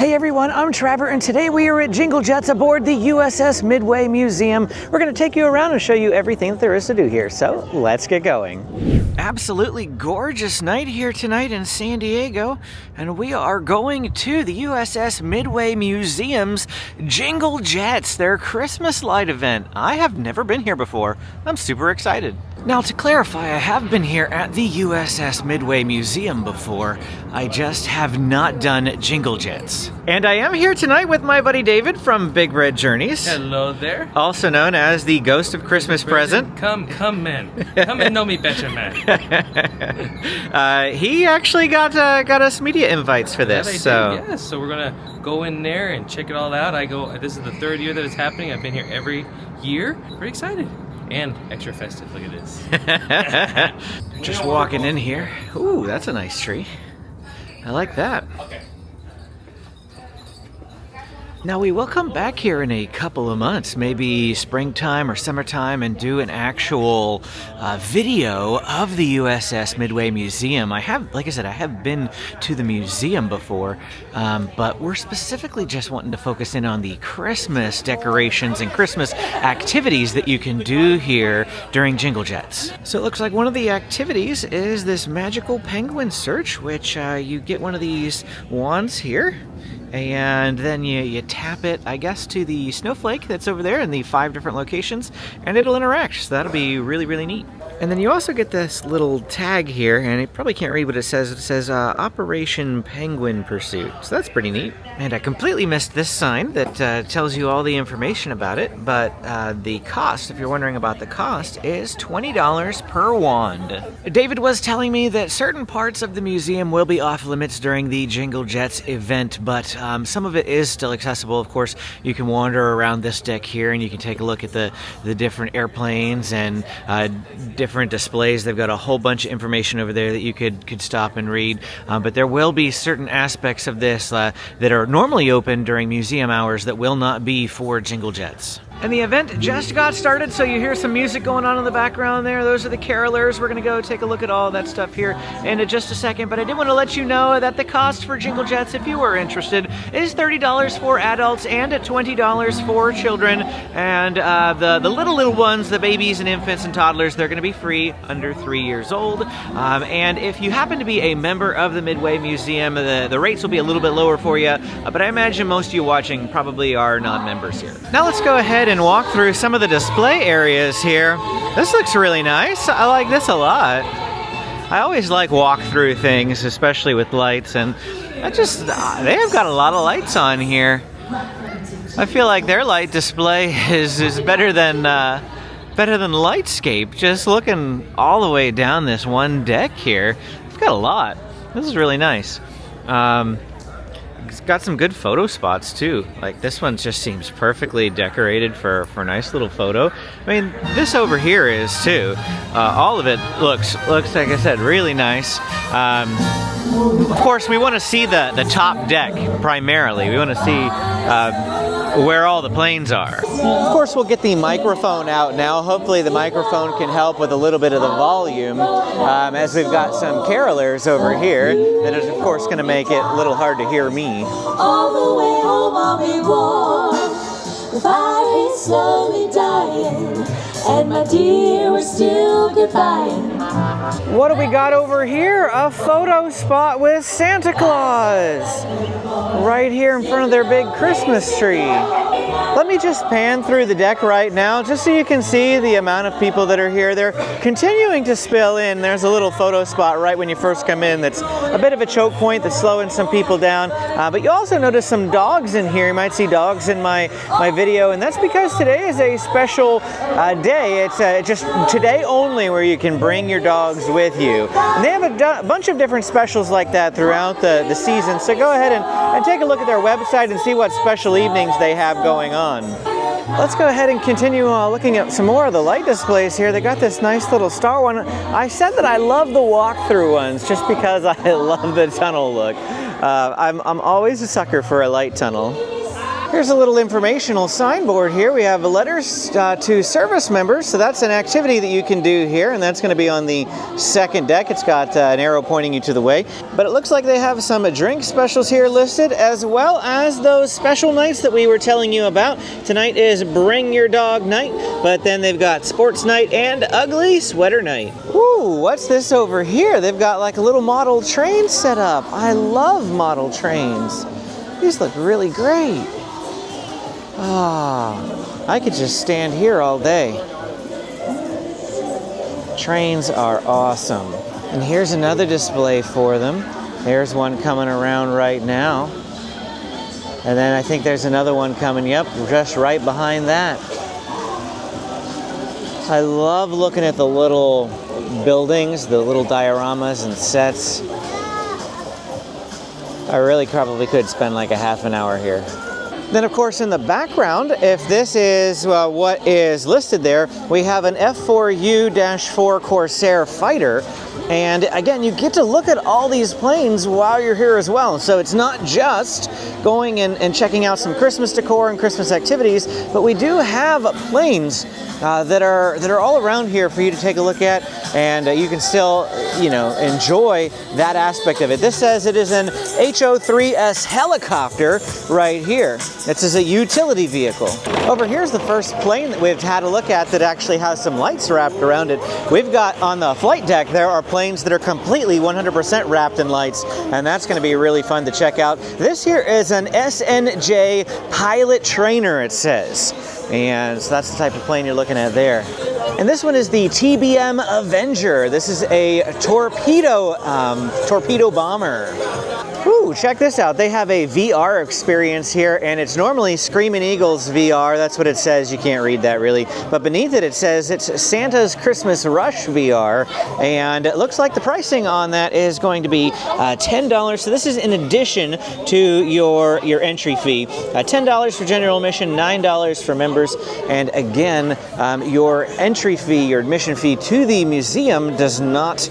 Hey everyone, I'm Trevor, and today we are at Jingle Jets aboard the USS Midway Museum. We're going to take you around and show you everything that there is to do here, so let's get going. Absolutely gorgeous night here tonight in San Diego, and we are going to the USS Midway Museum's Jingle Jets, their Christmas light event. I have never been here before. I'm super excited. Now, to clarify, I have been here at the USS Midway Museum before. I just have not done Jingle Jets. And I am here tonight with my buddy David from Big Red Journeys. Hello there. Also known as the Ghost of Christmas Present. Come in. Come and know me better, man. He actually got us media invites for this. Yeah, so we're gonna go in there and check it all out. This is the third year that it's happening. I've been here every year. Pretty excited. And extra festive, look at this. Just walking in here. Ooh, that's a nice tree. I like that. Okay. Now, we will come back here in a couple of months, maybe springtime or summertime, and do an actual video of the USS Midway Museum. Like I said, I have been to the museum before, but we're specifically just wanting to focus in on the Christmas decorations and Christmas activities that you can do here during Jingle Jets. So it looks like one of the activities is this magical penguin search, which you get one of these wands here. And then you tap it, I guess, to the snowflake that's over there in the 5 different locations, and it'll interact. So that'll be really, really neat. And then you also get this little tag here, and you probably can't read what it says. It says Operation Penguin Pursuit. So that's pretty neat. And I completely missed this sign that tells you all the information about it. But the cost, if you're wondering about the cost, is $20 per wand. David was telling me that certain parts of the museum will be off limits during the Jingle Jets event, but some of it is still accessible. Of course, you can wander around this deck here and you can take a look at the different airplanes and different displays. They've got a whole bunch of information over there that you could stop and read. But there will be certain aspects of this that are normally open during museum hours that will not be for Jingle Jets. And the event just got started, so you hear some music going on in the background there. Those are the carolers. We're going to go take a look at all that stuff here in just a second. But I did want to let you know that the cost for Jingle Jets, if you were interested, is $30 for adults and $20 for children. And the little ones, the babies and infants and toddlers, they're going to be free under 3 years old. And if you happen to be a member of the Midway Museum, the rates will be a little bit lower for you. But I imagine most of you watching probably are non-members here. Now let's go ahead and walk through some of the display areas here. This looks really nice. I like this a lot. I always like walk through things, especially with lights, and they have got a lot of lights on here. I feel like their light display is better than Lightscape. Just looking all the way down this one deck here, it's got a lot. This is really nice. It's got some good photo spots too. Like this one just seems perfectly decorated for a nice little photo. I mean, this over here is too. All of it looks like I said, really nice. Of course, we want to see the top deck primarily. We want to see where all the planes are. Of course, we'll get the microphone out now. Hopefully the microphone can help with a little bit of the volume, as we've got some carolers over here that is, of course, going to make it a little hard to hear me. All the way home I'll be warm, the fire is slowly dying, and my dear, we're still goodbying. What do we got over here? A photo spot with Santa Claus right here in front of their big Christmas tree. Let me just pan through the deck right now just so you can see the amount of people that are here. They're continuing to spill in. There's a little photo spot right when you first come in that's a bit of a choke point that's slowing some people down. But you also notice some dogs in here. You might see dogs in my video, and that's because today is a special day. It's just today only where you can bring your dogs with you. And they have a bunch of different specials like that throughout the season. So go ahead and take a look at their website and see what special evenings they have going on. Let's go ahead and continue looking at some more of the light displays here. They got this nice little star one. I said that I love the walk-through ones just because I love the tunnel look. I'm always a sucker for a light tunnel. Here's a little informational signboard here. We have letters to service members, so that's an activity that you can do here, and that's going to be on the second deck. It's got an arrow pointing you to the way, but it looks like they have some drink specials here listed, as well as those special nights that we were telling you about. Tonight is Bring Your Dog Night, but then they've got Sports Night and Ugly Sweater Night. Ooh, what's this over here? They've got like a little model train set up. I love model trains. These look really great. Ah, I could just stand here all day. Trains are awesome. And here's another display for them. There's one coming around right now. And then I think there's another one coming, yep, just right behind that. I love looking at the little buildings, the little dioramas and sets. I really probably could spend like a half an hour here. Then, of course, in the background, if this is what is listed there, we have an F4U-4 Corsair fighter. And again, you get to look at all these planes while you're here as well. So it's not just going and checking out some Christmas decor and Christmas activities, but we do have planes that are all around here for you to take a look at, and you can still, enjoy that aspect of it. This says it is an HO-3S helicopter right here. This is a utility vehicle. Over here's the first plane that we've had a look at that actually has some lights wrapped around it. We've got on the flight deck, there are planes that are completely 100% wrapped in lights, and that's going to be really fun to check out. This here is an SNJ pilot trainer, it says. And so that's the type of plane you're looking at there. And this one is the TBM Avenger. This is a torpedo bomber. Ooh, check this out. They have a VR experience here, and it's normally Screaming Eagles VR. That's what it says. You can't read that really. But beneath it, it says it's Santa's Christmas Rush VR. And it looks like the pricing on that is going to be $10. So this is in addition to your entry fee. $10 for general admission, $9 for members. And again, your entry fee, your admission fee to the museum does not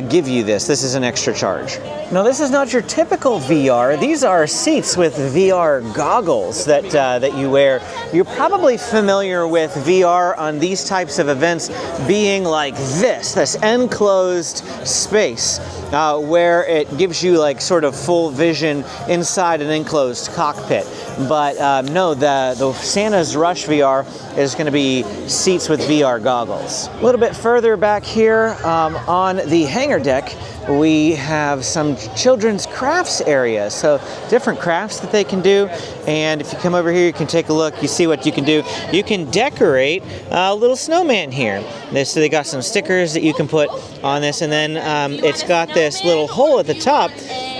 give you this. This is an extra charge. Now, this is not your typical VR. These are seats with VR goggles that you wear. You're probably familiar with VR on these types of events being like this enclosed space where it gives you like sort of full vision inside an enclosed cockpit. But no, the Santa's Rush VR is going to be seats with VR goggles. A little bit further back here on the hangar deck, we have some children's crafts area. So different crafts that they can do. And if you come over here, you can take a look. You see what you can do. You can decorate a little snowman here. So they got some stickers that you can put on this. And then it's got this little hole at the top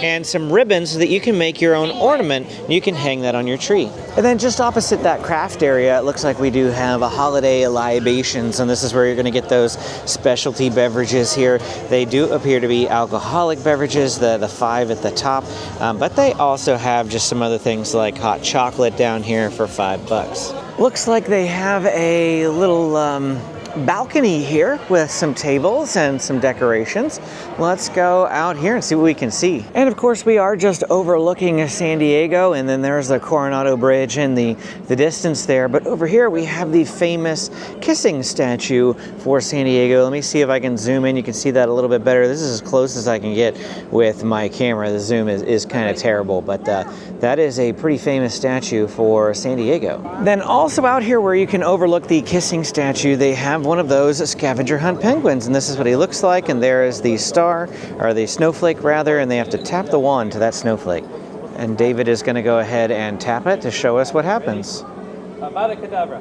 and some ribbons so that you can make your own ornament. You can hang that on your tree. And then just opposite that craft area, it looks like we do have a holiday libations, and this is where you're going to get those specialty beverages here. They do appear to be alcoholic beverages, the 5 at the top, but they also have just some other things like hot chocolate down here for $5. Looks like they have a little balcony here with some tables and some decorations. Let's go out here and see what we can see. And of course, we are just overlooking San Diego, and then there's the Coronado Bridge in the distance there. But over here we have the famous kissing statue for San Diego. Let me see if I can zoom in. You can see that a little bit better. This is as close as I can get with my camera. The zoom is kind of terrible, but that is a pretty famous statue for San Diego. Then also out here where you can overlook the kissing statue, they have one of those scavenger hunt penguins, and this is what he looks like. And there is the star, or the snowflake rather, and they have to tap the wand to that snowflake. And David is going to go ahead and tap it to show us what happens. Abracadabra.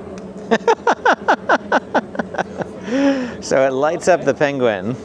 So it lights up the penguin.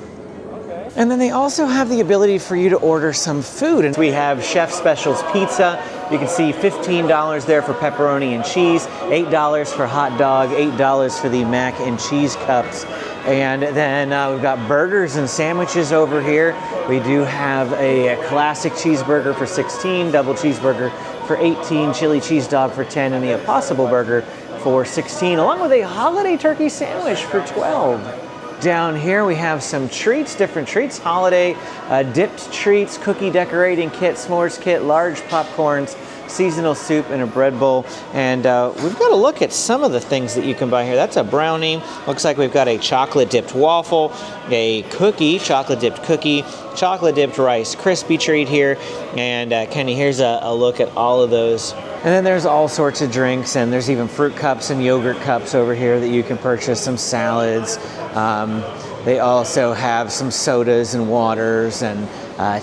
And then they also have the ability for you to order some food. And we have Chef Specials Pizza. You can see $15 there for pepperoni and cheese, $8 for hot dog, $8 for the mac and cheese cups. And then we've got burgers and sandwiches over here. We do have a classic cheeseburger for $16, double cheeseburger for $18, chili cheese dog for $10, and the Impossible Burger for $16, along with a holiday turkey sandwich for $12. Down here we have some treats, different treats, holiday dipped treats, cookie decorating kit, s'mores kit, large popcorns seasonal soup in a bread bowl. And we've got to look at some of the things that you can buy here. That's a brownie. Looks like we've got a chocolate dipped waffle, a cookie, chocolate dipped cookie, chocolate dipped Rice Krispie treat here. And Kenny, here's a look at all of those. And then there's all sorts of drinks, and there's even fruit cups and yogurt cups over here that you can purchase, some salads. They also have some sodas and waters and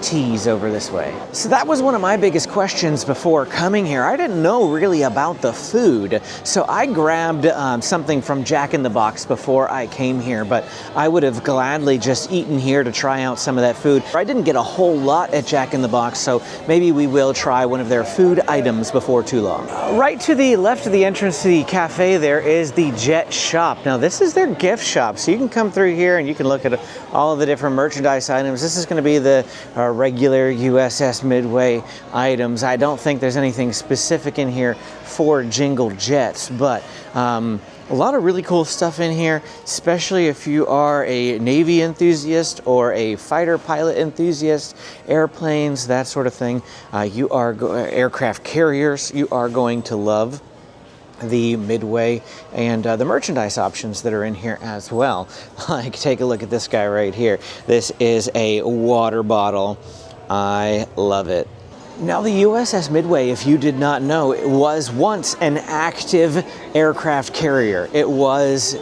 teas over this way. So that was one of my biggest questions before coming here. I didn't know really about the food, so I grabbed something from Jack in the Box before I came here, but I would have gladly just eaten here to try out some of that food. I didn't get a whole lot at Jack in the Box, so maybe we will try one of their food items before too long. Right to the left of the entrance to the cafe there is the Jet Shop. Now this is their gift shop, so you can come through here and you can look at all of the different merchandise items. This is going to be the regular USS Midway items. I don't think there's anything specific in here for Jingle Jets, but a lot of really cool stuff in here, especially if you are a Navy enthusiast or a fighter pilot enthusiast, airplanes, that sort of thing. You are aircraft carriers, you are going to love the Midway and the merchandise options that are in here as well. Like, take a look at this guy right here. This is a water bottle. I love it. Now, the USS Midway, if you did not know, it was once an active aircraft carrier. It was,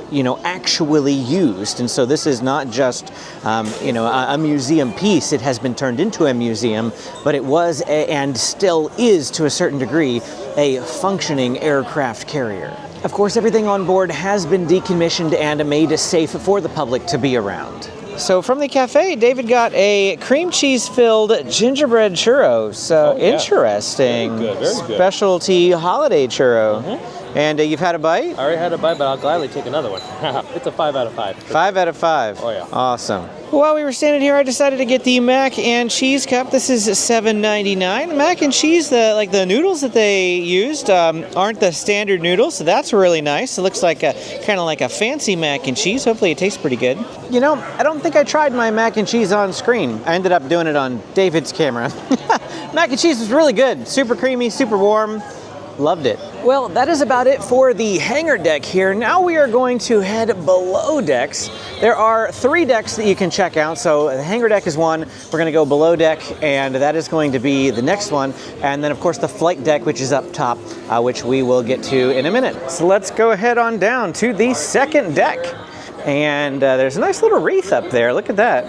actually used. And so this is not just, a museum piece. It has been turned into a museum, but it was and still is, to a certain degree, a functioning aircraft carrier. Of course, everything on board has been decommissioned and made safe for the public to be around. So from the cafe, David got a cream cheese filled gingerbread churro. So interesting. Very good. Specialty holiday churro. And you've had a bite? I already had a bite, but I'll gladly take another one. It's a 5 out of 5. 5 out of 5. Oh, yeah. Awesome. While we were standing here, I decided to get the mac and cheese cup. This is $7.99. Mac and cheese, the noodles that they used aren't the standard noodles, so that's really nice. It looks like kind of like a fancy mac and cheese. Hopefully it tastes pretty good. I don't think I tried my mac and cheese on screen. I ended up doing it on David's camera. Mac and cheese was really good. Super creamy, super warm. Loved it. Well, that is about it for the hangar deck here. Now we are going to head below decks. There are 3 decks that you can check out. So the hangar deck is one. We're going to go below deck, and that is going to be the next one. And then, of course, the flight deck, which is up top, which we will get to in a minute. So let's go ahead on down to the second deck. And there's a nice little wreath up there. Look at that.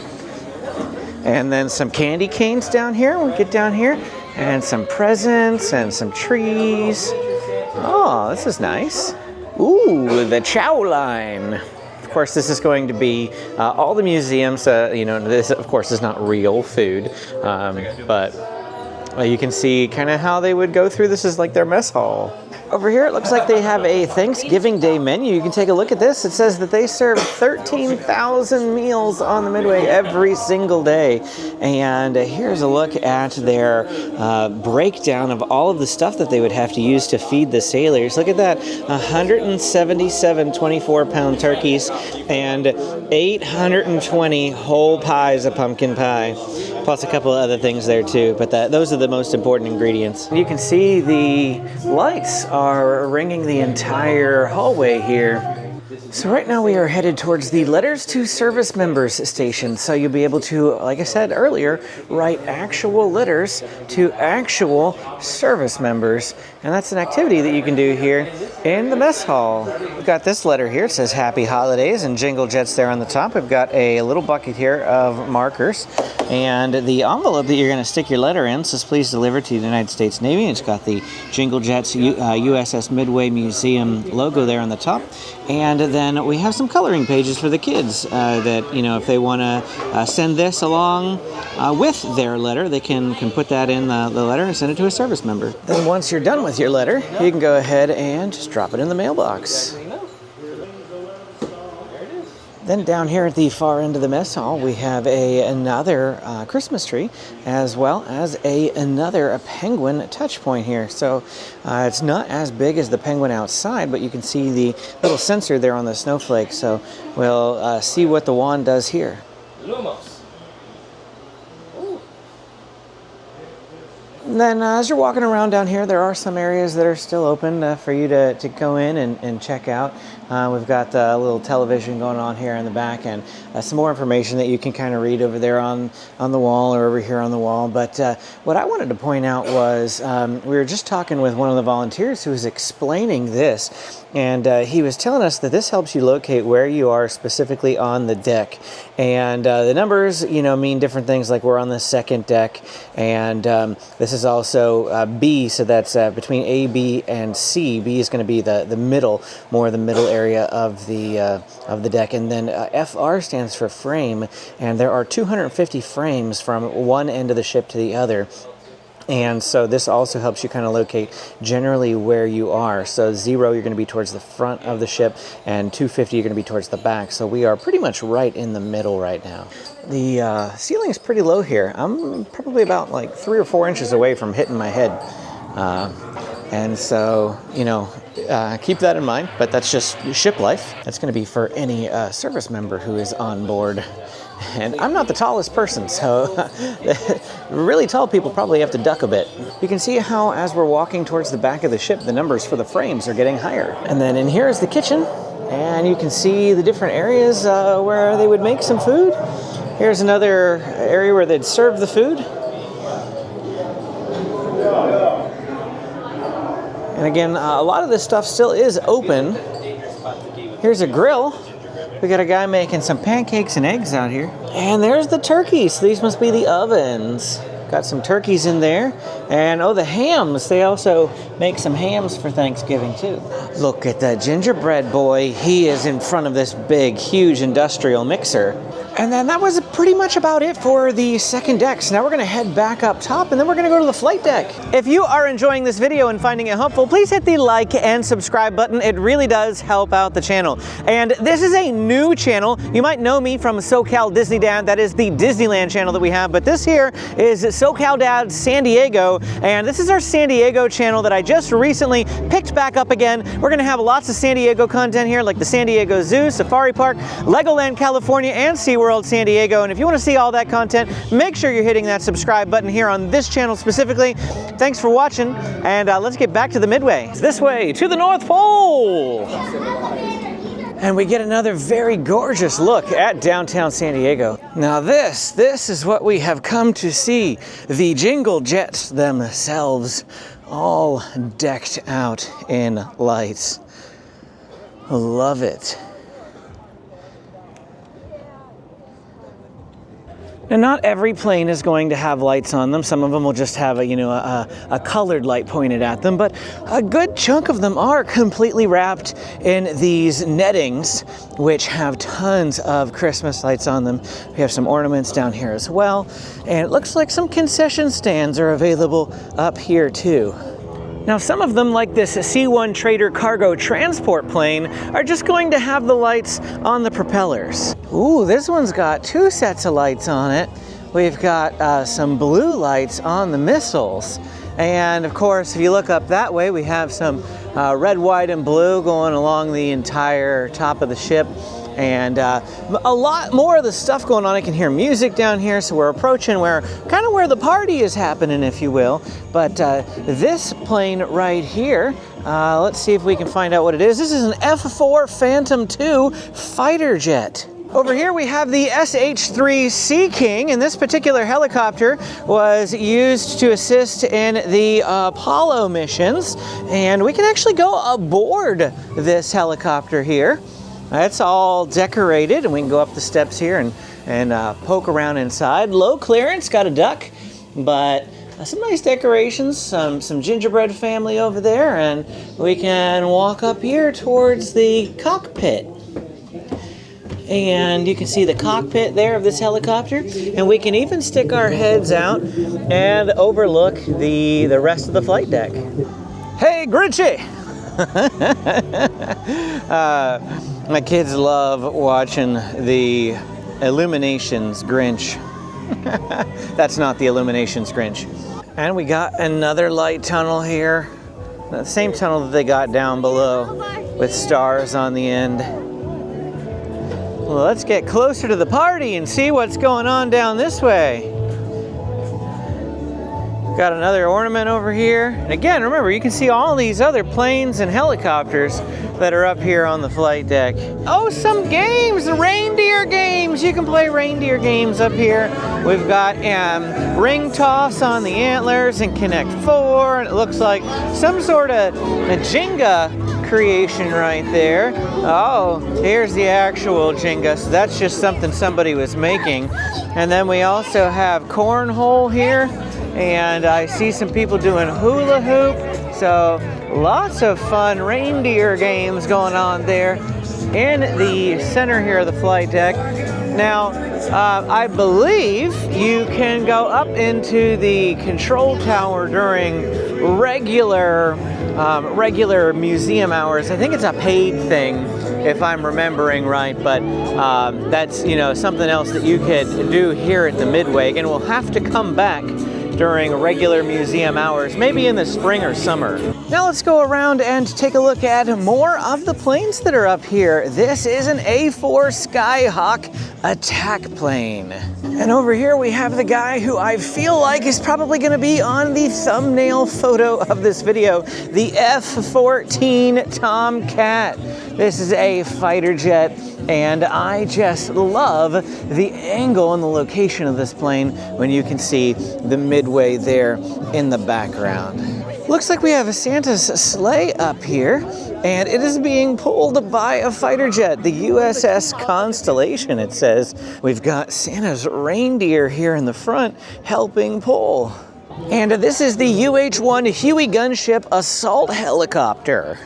And then some candy canes down here. We get down here. And some presents and some trees. Oh, this is nice. Ooh, the chow line. Of course, this is going to be all the museums. This, of course, is not real food, but you can see kind of how they would go through. This is like their mess hall. Over here, it looks like they have a Thanksgiving Day menu. You can take a look at this. It says that they serve 13,000 meals on the Midway every single day. And here's a look at their breakdown of all of the stuff that they would have to use to feed the sailors. Look at that, 177 24-pound turkeys and 820 whole pies of pumpkin pie. Plus a couple of other things there too, but those are the most important ingredients. You can see the lights are ringing the entire hallway here. So right now we are headed towards the Letters to Service Members station. So you'll be able to, like I said earlier, write actual letters to actual service members. And that's an activity that you can do here in the mess hall. We've got this letter here. It says Happy Holidays and Jingle Jets there on the top. We've got a little bucket here of markers. And the envelope that you're going to stick your letter in says please deliver to the United States Navy. It's got the Jingle Jets USS Midway Museum logo there on the top. And then we have some coloring pages for the kids that, if they want to send this along with their letter, they can put that in the letter and send it to a service member. Then once you're done with your letter, you can go ahead and just drop it in the mailbox. Then down here at the far end of the mess hall, we have another Christmas tree, as well as another penguin touch point here. So it's not as big as the penguin outside, but you can see the little sensor there on the snowflake. So we'll see what the wand does here. then as you're walking around down here, there are some areas that are still open for you to go in and check out. We've got a little television going on here in the back, and some more information that you can kind of read over there on the wall or over here on the wall. But what I wanted to point out was we were just talking with one of the volunteers who was explaining this, and he was telling us that this helps you locate where you are specifically on the deck. And the numbers, mean different things, like we're on the second deck, and this is also B, so that's between A, B, and C. B is going to be the middle, more the middle area of the deck, and then FR stands for frame, and there are 250 frames from one end of the ship to the other. And so this also helps you kind of locate generally where you are. So 0, you're going to be towards the front of the ship, and 250, you're going to be towards the back. So we are pretty much right in the middle right now. The ceiling's pretty low here. I'm probably about like 3 or 4 inches away from hitting my head. And so, keep that in mind, but that's just ship life. That's going to be for any service member who is on board. And I'm not the tallest person, so really tall people probably have to duck a bit. You can see how, as we're walking towards the back of the ship, the numbers for the frames are getting higher. And then in here is the kitchen, and you can see the different areas where they would make some food. Here's another area where they'd serve the food. And again, a lot of this stuff still is open. Here's a grill. We got a guy making some pancakes and eggs out here. And there's the turkeys. These must be the ovens. Got some turkeys in there. And the hams. They also make some hams for Thanksgiving too. Look at that gingerbread boy. He is in front of this big, huge industrial mixer. And then that was pretty much about it for the second deck. So now we're gonna head back up top, and then we're gonna go to the flight deck. If you are enjoying this video and finding it helpful, please hit the like and subscribe button. It really does help out the channel. And this is a new channel. You might know me from SoCal Disney Dad. That is the Disneyland channel that we have. But this here is SoCal Dad San Diego. And this is our San Diego channel that I just recently picked back up again. We're gonna have lots of San Diego content here, like the San Diego Zoo, Safari Park, Legoland California, and SeaWorld San Diego. And if you want to see all that content, make sure you're hitting that subscribe button here on this channel specifically. Thanks for watching, and let's get back to the Midway. It's this way to the North Pole. And we get another very gorgeous look at downtown San Diego. Now this is what we have come to see. The Jingle Jets themselves, all decked out in lights. Love it. Now, not every plane is going to have lights on them. Some of them will just have a colored light pointed at them, but a good chunk of them are completely wrapped in these nettings, which have tons of Christmas lights on them. We have some ornaments down here as well, and it looks like some concession stands are available up here too. Now, some of them, like this C-1 Trader cargo transport plane, are just going to have the lights on the propellers. Ooh, this one's got 2 sets of lights on it. We've got some blue lights on the missiles. And of course, if you look up that way, we have some red, white, and blue going along the entire top of the ship. And a lot more of the stuff going on. I can hear music down here, so we're approaching where the party is happening, if you will. But this plane right here, let's see if we can find out what it is. This is an F-4 Phantom II fighter jet. Over here we have the SH-3 Sea King, and this particular helicopter was used to assist in the Apollo missions. And we can actually go aboard this helicopter here. It's all decorated, and we can go up the steps here and poke around inside. Low clearance, got a duck, but some nice decorations, some gingerbread family over there, and we can walk up here towards the cockpit. And you can see the cockpit there of this helicopter, and we can even stick our heads out and overlook the rest of the flight deck. Hey, Grinchy! My kids love watching the Illuminations Grinch. That's not the Illuminations Grinch. And we got another light tunnel here. The same tunnel that they got down below with stars on the end. Well, let's get closer to the party and see what's going on down this way. Got another ornament over here. And again, remember, you can see all these other planes and helicopters that are up here on the flight deck. Oh, some games, reindeer games. You can play reindeer games up here. We've got ring toss on the antlers and Connect 4. And it looks like some sort of a Jenga creation right there. Oh, here's the actual Jenga. So that's just something somebody was making. And then we also have cornhole here. And I see some people doing hula hoop. So lots of fun reindeer games going on there in the center here of the flight deck. Now, I believe you can go up into the control tower during regular museum hours. I think it's a paid thing, if I'm remembering right, but that's, you know, something else that you could do here at the Midway. Again, we'll have to come back during regular museum hours, maybe in the spring or summer. Now let's go around and take a look at more of the planes that are up here. This is an A4 Skyhawk attack plane. And over here we have the guy who I feel like is probably gonna be on the thumbnail photo of this video, the F-14 Tomcat. This is a fighter jet, and I just love the angle and the location of this plane when you can see the Midway there in the background. Looks like we have a Santa's sleigh up here, and it is being pulled by a fighter jet, the USS Constellation, it says. We've got Santa's reindeer here in the front helping pull. And this is the UH-1 Huey gunship assault helicopter.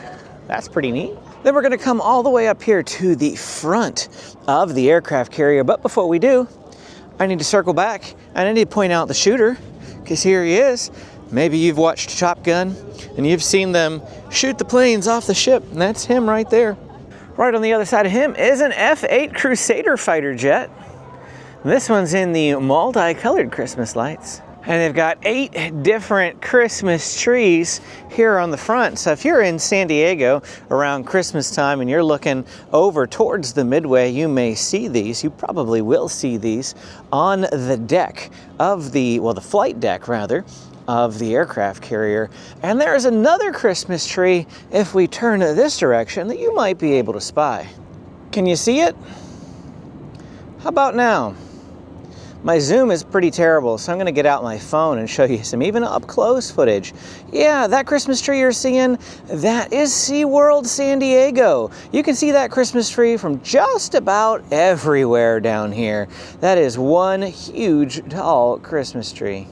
That's pretty neat. Then we're gonna come all the way up here to the front of the aircraft carrier. But before we do, I need to circle back and I need to point out the shooter, because here he is. Maybe you've watched Top Gun and you've seen them shoot the planes off the ship, and that's him right there. Right on the other side of him is an F-8 Crusader fighter jet. This one's in the multicolored Christmas lights. And they've got 8 different Christmas trees here on the front. So if you're in San Diego around Christmas time and you're looking over towards the Midway, you may see these. You probably will see these on the deck of the flight deck rather, of the aircraft carrier. And there's another Christmas tree, if we turn this direction, that you might be able to spy. Can you see it? How about now? My zoom is pretty terrible, so I'm gonna get out my phone and show you some even up close footage. Yeah, that Christmas tree you're seeing, that is SeaWorld San Diego. You can see that Christmas tree from just about everywhere down here. That is one huge, tall Christmas tree.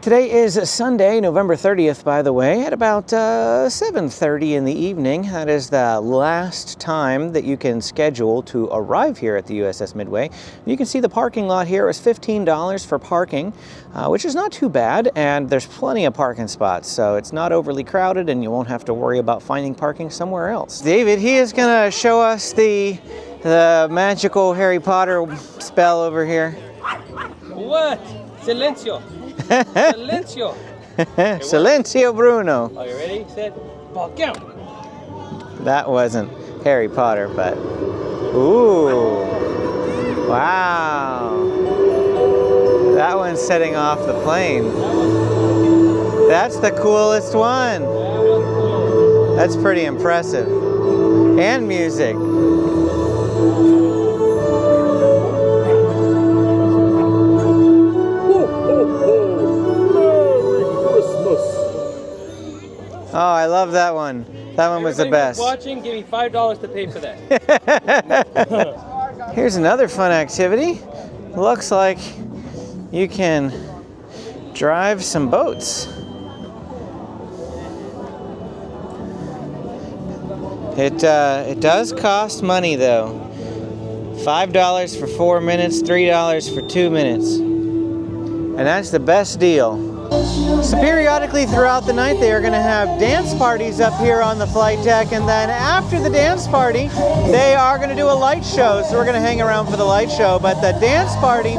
Today is Sunday, November 30th, by the way, at about 7:30 in the evening. That is the last time that you can schedule to arrive here at the USS Midway. You can see the parking lot here is $15 for parking, which is not too bad, and there's plenty of parking spots, so it's not overly crowded and you won't have to worry about finding parking somewhere else. David, he is gonna show us the magical Harry Potter spell over here. What? Silencio. Silencio. Silencio Bruno. Are you ready? Set. Ball count. That wasn't Harry Potter, but ooh, wow. That one's setting off the plane. That's the coolest one. That's pretty impressive. And music. Oh, I love that one. That one was the best. Watching, give me $5 to pay for that. Here's another fun activity. Looks like you can drive some boats. It does cost money though. $5 for 4 minutes, $3 for 2 minutes. And that's the best deal. So periodically throughout the night they are going to have dance parties up here on the flight deck, and then after the dance party they are going to do a light show, so we're going to hang around for the light show. But the dance party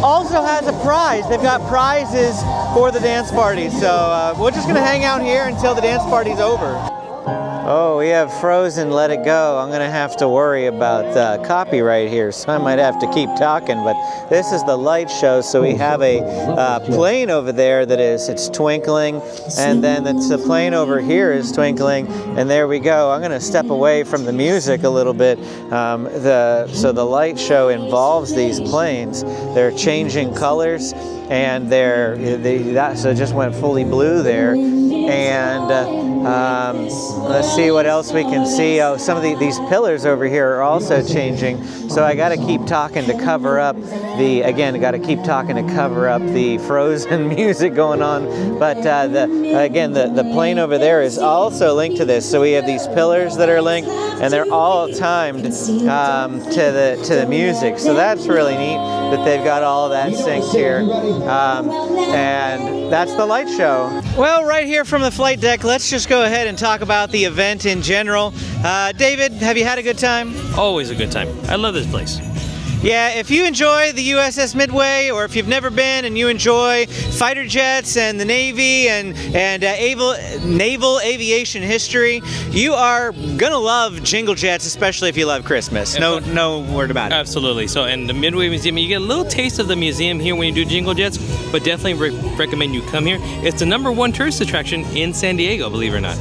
also has a prize. They've got prizes for the dance party, so we're just going to hang out here until the dance party's over. Oh, we have Frozen Let It Go. I'm gonna have to worry about copyright here, so I might have to keep talking, but this is the light show. So we have a plane over there it's twinkling, and then the plane over here is twinkling, and there we go. I'm gonna step away from the music a little bit. So the light show involves these planes. They're changing colors, and so it just went fully blue there. And let's see what else we can see. Oh, some of these pillars over here are also changing. So I got to keep talking to cover up the Frozen music going on. But the plane over there is also linked to this. So we have these pillars that are linked, and they're all timed to the music. So that's really neat that they've got all that synced here. And that's the light show. Well, right here from the flight deck, let's just go ahead and talk about the event in general. David, have you had a good time? Always a good time. I love this place. Yeah, if you enjoy the USS Midway, or if you've never been and you enjoy fighter jets and the Navy and naval aviation history, you are gonna love Jingle Jets, especially if you love Christmas. No word about it. Absolutely. So, in the Midway Museum, you get a little taste of the museum here when you do Jingle Jets, but definitely recommend you come here. It's the #1 tourist attraction in San Diego, believe it or not.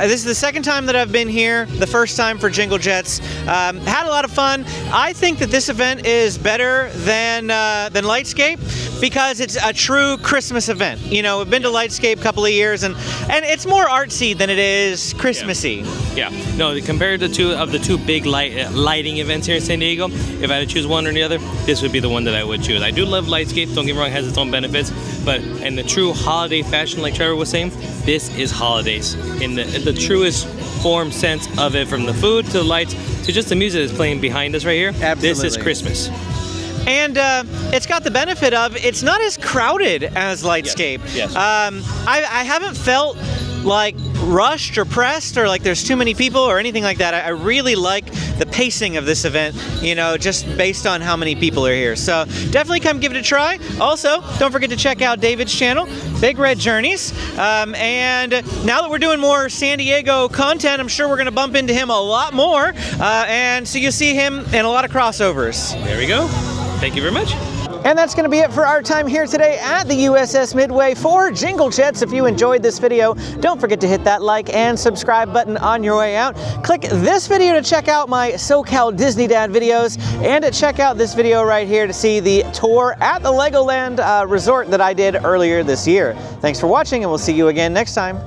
This is the second time that I've been here, the first time for Jingle Jets. Had a lot of fun. I think that this event is better than Lightscape because it's a true Christmas event. You know, we've been to Lightscape a couple of years, and it's more artsy than it is Christmassy. Yeah. No, compared to the two big lighting events here in San Diego, if I had to choose one or the other, this would be the one that I would choose. I do love Lightscape, don't get me wrong, it has its own benefits, but in the true holiday fashion, like Trevor was saying, this is holidays. In the truest form sense of it, from the food to the lights to just the music that's playing behind us right here. Absolutely. This is Christmas. And it's got the benefit of it's not as crowded as Lightscape. Yes. I haven't felt like rushed or pressed or like there's too many people or anything like that. I really like the pacing of this event, you know, just based on how many people are here. So definitely come give it a try. Also, don't forget to check out David's channel, Big Red Journeys. And now that we're doing more San Diego content, I'm sure we're going to bump into him a lot more. And so you'll see him in a lot of crossovers. There we go. Thank you very much. And that's going to be it for our time here today at the USS Midway for Jingle Jets. If you enjoyed this video, don't forget to hit that like and subscribe button on your way out. Click this video to check out my SoCal Disney Dad videos, and to check out this video right here to see the tour at the Legoland resort that I did earlier this year. Thanks for watching, and we'll see you again next time.